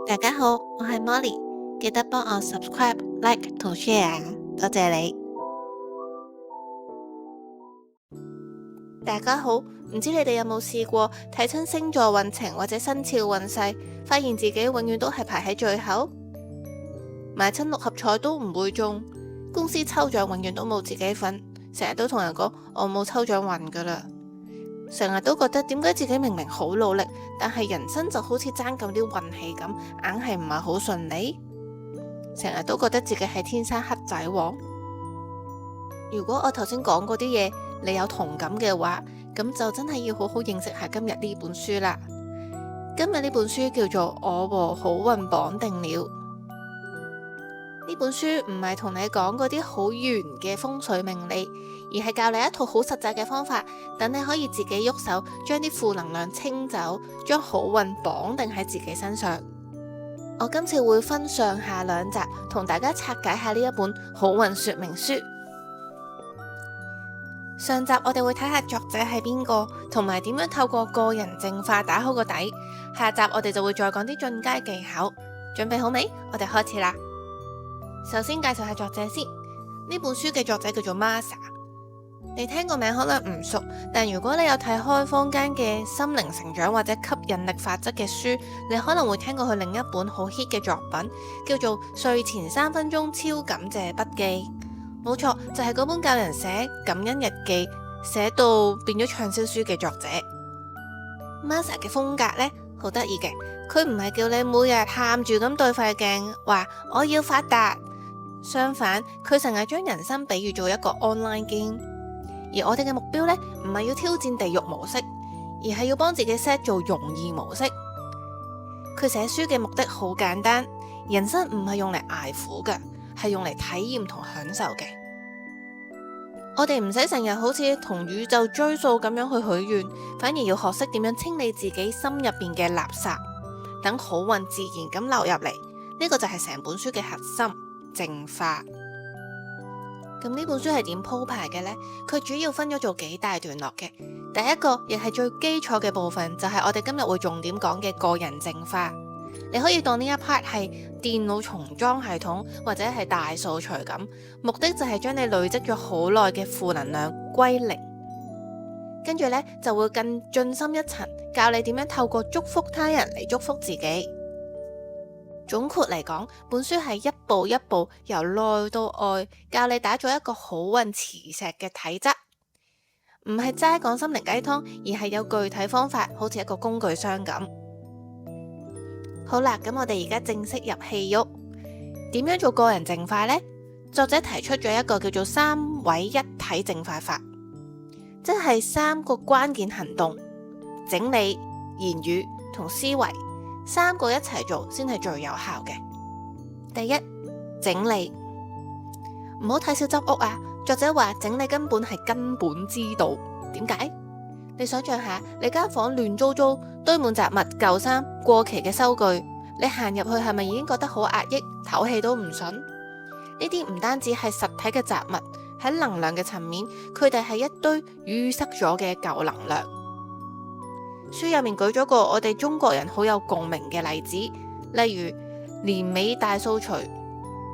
大家好，我係 Molly，記得幫我 subscribe、like 同 share，多謝你。大家好，唔知你哋有冇試過睇親星座運程或者生肖運勢，發現自己永遠都係排喺最後，買親六合彩都唔會中，公司抽獎永遠都冇自己份，成日都同人講我冇抽獎運噶啦，成日都覺得點解自己明明好努力，但係人生就好似爭咁啲運氣咁，硬係唔係好順利。成日都覺得自己係天生黑仔王。如果我頭先講嗰啲嘢你有同感嘅話，咁就真係要好好認識下今日呢本書啦。今日呢本書叫做《我和好運綁定了》。呢本書唔係同你講嗰啲好玄嘅風水命理，而係教你一套好實際嘅方法，等你可以自己喐手將啲負能量清走，將好運綁定喺自己身上。我今次會分上下兩集同大家拆解下呢一本好運說明書。上集我哋會睇下作者係邊個，同埋點樣透過個人淨化打好個底。下集我哋就會再講啲進階技巧。準備好未？我哋開始啦。首先介紹下作者先。呢本書嘅作者叫做 Masa。你聽個名可能唔熟，但如果你有睇開坊間嘅心靈成長或者吸引力法則嘅書，你可能會聽過佢另一本好 hit 嘅作品，叫做《睡前3分鐘超感謝筆記》。冇錯，就係嗰本教人寫感恩日記，寫到變咗暢銷書嘅作者。Masa 嘅風格呢，好得意嘅，佢唔係叫你每日喊住咁對塊鏡話我要發達，相反佢成日將人生比喻做一個 online game。而我哋嘅目標呢，唔係要挑戰地獄模式，而係要幫自己 set 做容易模式。佢寫書嘅目的好簡單，人生唔係用嚟捱苦嘅，係用嚟體驗同享受嘅。我哋唔使成日好似同宇宙追數咁樣去許願，反而要學識點樣清理自己心入邊嘅垃圾，等好運自然咁流入嚟。呢個就係成本書嘅核心，淨化。咁呢本書係點鋪排嘅呢？佢主要分咗做幾大段落嘅。第一個亦係最基礎嘅部分，就係我哋今日會重點講嘅個人淨化。你可以當呢一 part 係電腦重裝系統，或者係大掃除咁，目的就係將你累積咗好耐嘅負能量歸零。跟住呢，就會更進深一層，教你點樣透過祝福他人嚟祝福自己。總括嚟講，本書係一步一步由內到外，教你打造一個好運磁石嘅體質，唔係齋講心靈雞湯，而係有具體方法，好似一個工具箱咁。好啦，咁我哋而家正式入戲肉。點樣做個人淨化呢？作者提出咗一個叫做3位一體淨化法，即係3個關鍵行動：整理、言語同思維。3個一齊做先係最有效嘅。第一，整理，唔好睇小執屋啊！作者話整理根本係根本之道。點解？你想象下，你間房亂糟糟，堆滿雜物、舊衫、過期嘅收據，你行入去係咪已經覺得好壓抑，唞氣都唔順？呢啲唔單止係實體嘅雜物，喺能量嘅層面，佢哋係一堆淤塞咗嘅舊能量。書入面舉咗個我哋中國人好有共鳴嘅例子，例如年尾大掃除。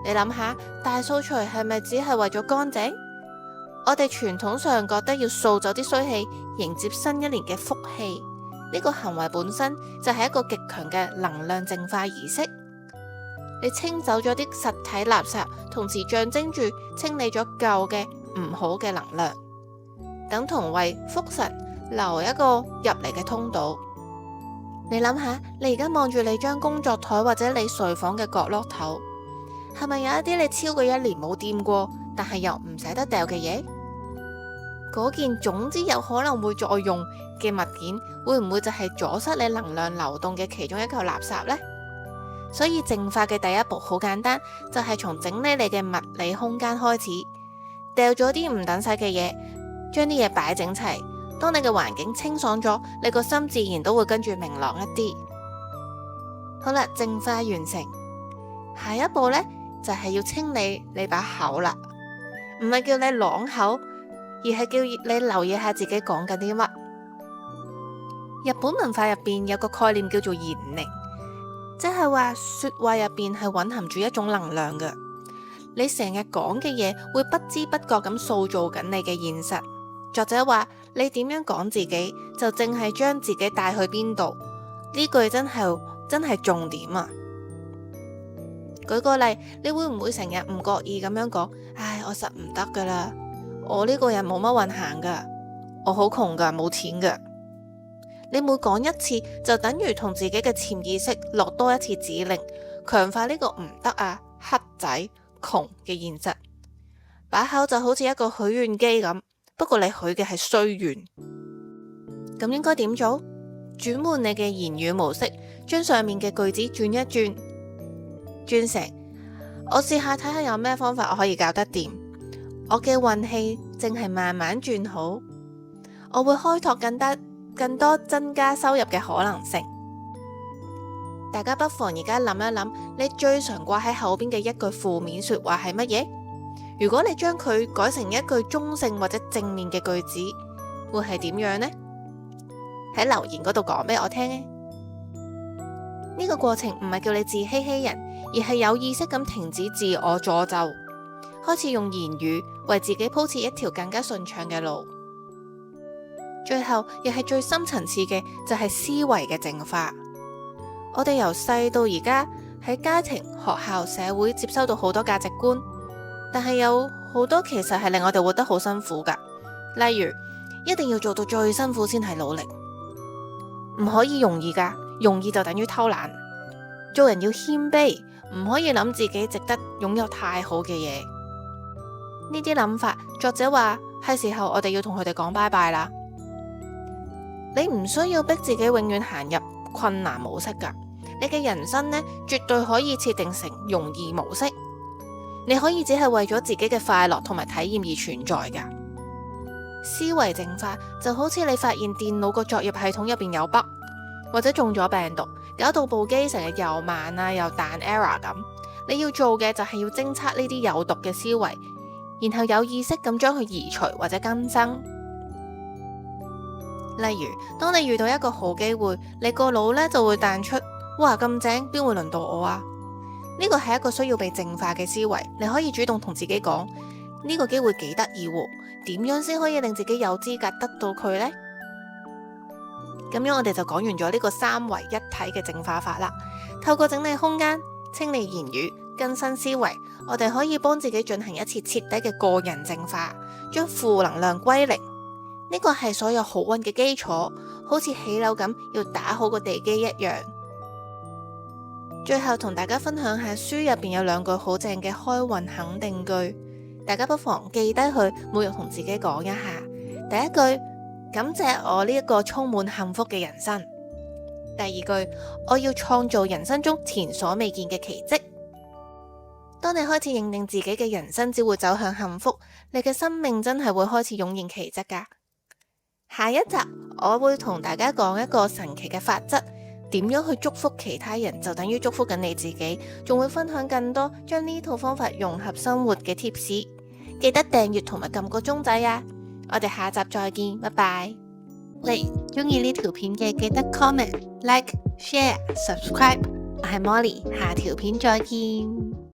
你諗下，大掃除係咪只係為咗乾淨？我哋傳統上覺得要掃走啲衰氣，迎接新一年嘅福氣。呢個行為本身就係一個極強嘅能量淨化儀式。你清走咗啲實體垃圾，同時象徵住清理咗舊嘅唔好嘅能量，等同為福神留一個入嚟嘅通道。你諗下，你而家望住你張工作台或者你睡房嘅角落頭，係咪有一啲你超過1年冇掂過，但係又唔捨得掉嘅嘢？嗰件總之有可能會再用嘅物件，會唔會就係阻塞你能量流動嘅其中一嚿垃圾呢？所以淨化嘅第一步好簡單，就係從整理你嘅物理空間開始，掉咗啲唔等使嘅嘢，將啲嘢擺整齊。當你嘅環境清爽咗，你個心自然都會跟住明朗一啲。好啦，淨化完成，下一步呢，就係要清理你把口啦，唔係叫你朗口，而係叫你留意下自己講緊啲乜。日本文化入邊有個概念叫做言靈，即係話說話入邊係蘊含住一種能量嘅。你成日講嘅嘢會不知不覺咁塑造緊你嘅現實。作者話你點樣講自己，就淨係將自己帶去邊度。呢句真係重點啊！舉個例，你會唔會成日唔覺意咁樣講？唉，我實唔得噶啦，我呢個人冇乜運行噶，我好窮噶，冇錢噶。你每講一次，就等於同自己嘅潛意識落多一次指令，強化呢個唔得啊、黑仔、窮嘅現實。把口就好似一個許願機咁，不過你許嘅係衰願。咁應該點做？轉換你嘅言語模式，將上面嘅句子轉一轉，轉成我試下睇下有咩方法我可以搞得掂。我嘅運氣正係慢慢轉好，我會開拓更多增加收入嘅可能性。大家不妨而家諗一諗，你最常掛喺口邊嘅一句負面說話係乜嘢？如果你將佢改成一句中性或者正面嘅句子，會係點樣呢？喺留言嗰度講俾我聽呢。呢個過程唔係叫你自欺欺人，而係有意識咁停止自我詛咒，開始用言語為自己鋪設一條更加順暢嘅路。最後亦係最深層次嘅，就係思維嘅淨化。我哋由細到而家喺家庭、學校、社會接收到好多價值觀，但係有好多其實係令我哋活得好辛苦噶。例如，一定要做到最辛苦先係努力，唔可以容易噶，容易就等於偷懶。做人要謙卑，唔可以諗自己值得擁有太好嘅嘢。呢啲諗法，作者話係時候我哋要同佢哋講拜拜啦。你唔需要逼自己永遠行入困難模式噶，你嘅人生呢，絕對可以設定成容易模式。你可以只係為咗自己嘅快樂同埋體驗而存在噶。思維淨化就好似你發現電腦個作業系統入邊有 bug，或者中咗病毒，搞到部機成日又慢啊又彈 error 咁。你要做嘅就係要偵測呢啲有毒嘅思維，然後有意識咁將佢移除或者更新。例如，當你遇到一個好機會，你個腦呢就會彈出，哇，咁正，邊會輪到我啊？呢個係一個需要被淨化嘅思維。你可以主動同自己講，呢個機會幾得意喎，點樣先可以令自己有資格得到佢呢？咁樣我哋就講完咗呢個三位一體嘅淨化法啦。透過整理空間、清理言語、更新思維，我哋可以幫自己進行一次徹底嘅個人淨化，將負能量歸零。呢個係所有好運嘅基礎，好似起樓咁要打好個地基一樣。最後同大家分享下書入邊有兩句好正嘅開運肯定句，大家不妨記低佢，每日同自己講一下。第一句，感謝我呢一個充滿幸福嘅人生。第二句，我要創造人生中前所未見嘅奇蹟。當你開始認定自己嘅人生只會走向幸福，你嘅生命真係會開始湧現奇蹟噶。下一集我會同大家講一個神奇嘅法則，點樣去祝福其他人就等於祝福緊你自己，仲會分享更多將呢套方法融合生活嘅 tips。記得訂閱同埋撳個鐘仔啊！我哋下集再見，拜拜。你中意呢條片嘅記得 comment、like、share、subscribe。我係 Molly，下條片再見。